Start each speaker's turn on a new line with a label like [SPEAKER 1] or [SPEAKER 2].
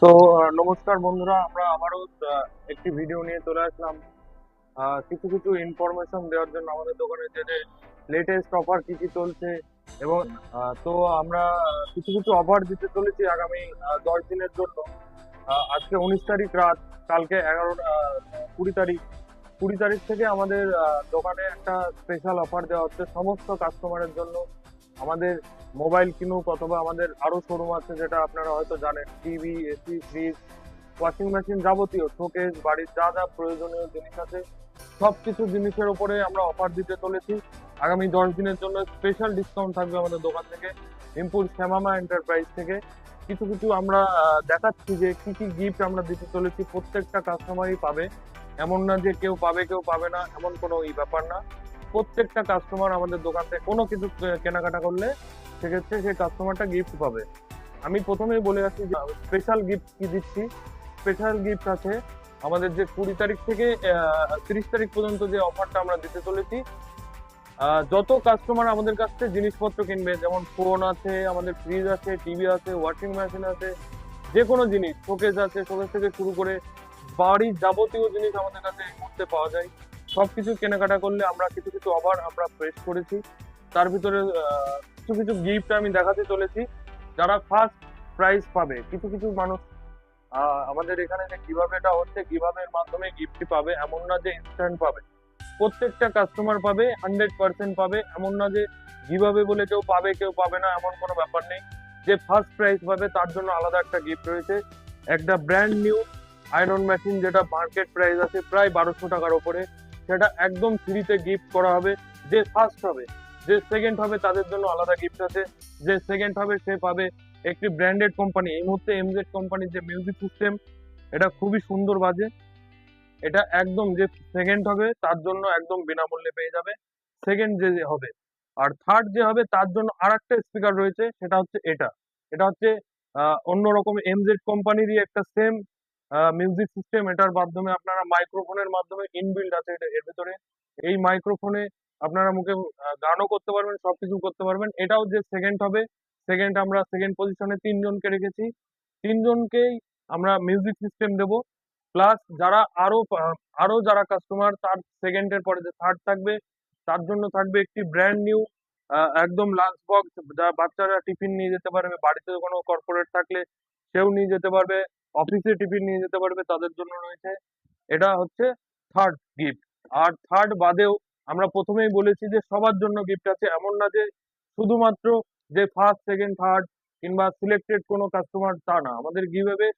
[SPEAKER 1] তো নমস্কার বন্ধুরা, আমরা আবারও একটি ভিডিও নিয়ে চলে আসলাম। কিছু কিছু ইনফরমেশন দেওয়ার জন্য আমাদের দোকানে যে লেটেস্ট অফার কি কি চলছে, এবং তো আমরা কিছু কিছু অফার দিতে চলেছি আগামী 10 দিনের জন্য। আজকে 19 তারিখ রাত, কালকে 20 তারিখ। 20 তারিখ থেকে আমাদের দোকানে একটা স্পেশাল অফার দেওয়া হচ্ছে সমস্ত কাস্টমারের জন্য। আমাদের মোবাইল কিনুক অথবা আমাদের আরো শোরুম আছে, যেটা আপনারা হয়তো জানেন, TV, AC, fridge, washing machine, যাবতীয় শোকেস, বাড়ির যা যা প্রয়োজনীয় জিনিস আছে সবকিছু জিনিসের উপরে আমরা অফার দিতে চলেছি। আগামী 10 দিনের জন্য স্পেশাল ডিসকাউন্ট থাকবে আমাদের দোকান থেকে, ইম্পুল শ্যামামা এন্টারপ্রাইজ থেকে। কিছু কিছু আমরা দেখাচ্ছি যে কি কি গিফট আমরা দিতে চলেছি, প্রত্যেকটা কাস্টমারই পাবে। এমন না যে কেউ পাবে কেউ পাবে না, এমন কোনো ব্যাপার না। প্রত্যেকটা কাস্টমার আমাদের দোকান থেকে কোনো কিছু কেনাকাটা করলে সেক্ষেত্রে সেই কাস্টমারটা গিফট পাবে। আমি প্রথমেই বলে রাখি যে স্পেশাল গিফট কি দিচ্ছি। স্পেশাল গিফট আছে আমাদের যে 20 তারিখ থেকে 30 তারিখ পর্যন্ত যে অফারটা আমরা দিতে চলেছি। যত কাস্টমার আমাদের কাছ থেকে জিনিসপত্র কিনবে, যেমন ফোন আছে, আমাদের ফ্রিজ আছে, টিভি আছে, ওয়াশিং মেশিন আছে, যে কোনো জিনিস, শোকেস আছে, শোকেস থেকে শুরু করে বাড়ির যাবতীয় জিনিস আমাদের কাছে এই মুহূর্তে পাওয়া যায়। সবকিছু কেনাকাটা করলে আমরা কিছু কিছু অফার আমরা প্রেস করেছি। তার ভিতরে কিছু কিছু গিফট আমি দেখাতে চলেছি। যারা ফার্স্ট প্রাইজ পাবে, কিছু কিছু মানুষ আমাদের এখানে যে কিভাবে এটা হচ্ছে, কিভাবে এর মাধ্যমে গিফট পাবে, এমন না যে ইনস্ট্যান্ট পাবে। প্রত্যেকটা কাস্টমার পাবে, 100% পাবে। এমন না যে কিভাবে বলে কেউ পাবে কেউ পাবে না, এমন কোনো ব্যাপার নেই। যে ফার্স্ট প্রাইজ পাবে তার জন্য আলাদা একটা গিফট রয়েছে, একটা ব্র্যান্ড নিউ আয়রন মেশিন, যেটা মার্কেট প্রাইস আছে প্রায় 1200 টাকার ওপরে। সেটা একদম ফ্রিতে গিফট করা হবে। যে ফার্স্ট হবে, যে সেকেন্ড হবে, তাদের জন্য আলাদা গিফট আছে। যে সেকেন্ড হবে সে পাবে একটি ব্র্যান্ডেড কোম্পানি, এই মুহূর্তে এমজেড কোম্পানির যে মিউজিক সিস্টেম, এটা খুবই সুন্দর বাজে। এটা একদম, যে সেকেন্ড হবে তার জন্য একদম বিনামূল্যে পেয়ে যাবে, সেকেন্ড যে হবে। আর থার্ড যে হবে তার জন্য আর একটা স্পিকার রয়েছে, সেটা হচ্ছে এটা। এটা হচ্ছে অন্যরকম এমজেড কোম্পানিরই একটা সেম মিউজিক সিস্টেম। এটার মাধ্যমে আপনারা মাইক্রোফোনের মাধ্যমে ইনবিল্ড আছে এটা এর ভিতরে। এই মাইক্রোফোনে আপনারা মুখে গানও করতে পারবেন, সবকিছু করতে পারবেন। এটাও যে সেকেন্ড হবে, সেকেন্ড আমরা সেকেন্ড পজিশনে 3জনকে রেখেছি। 3জনকেই আমরা মিউজিক সিস্টেম দেবো। প্লাস যারা আরো যারা কাস্টমার, তার সেকেন্ডের পরে যে থার্ড থাকবে, তার জন্য থাকবে একটি ব্র্যান্ড নিউ একদম লাঞ্চ বক্স, যা বাচ্চারা টিফিন নিয়ে যেতে পারবে, বাড়িতে কোনো কর্পোরেট থাকলে সেও নিয়ে যেতে পারবে, অফিসে টিফিন নিয়ে যেতে পারবে, তাদের জন্য রয়েছে। এটা হচ্ছে থার্ড গিফট। আর থার্ড বাদেও আমরা প্রথমেই বলেছি যে সবার জন্য গিফট আছে, এমন না যে শুধুমাত্র যে ফার্স্ট সেকেন্ড থার্ড কিংবা সিলেক্টেড কোনো কাস্টমার, তা না। আমাদের গিভঅ্যাওয়ে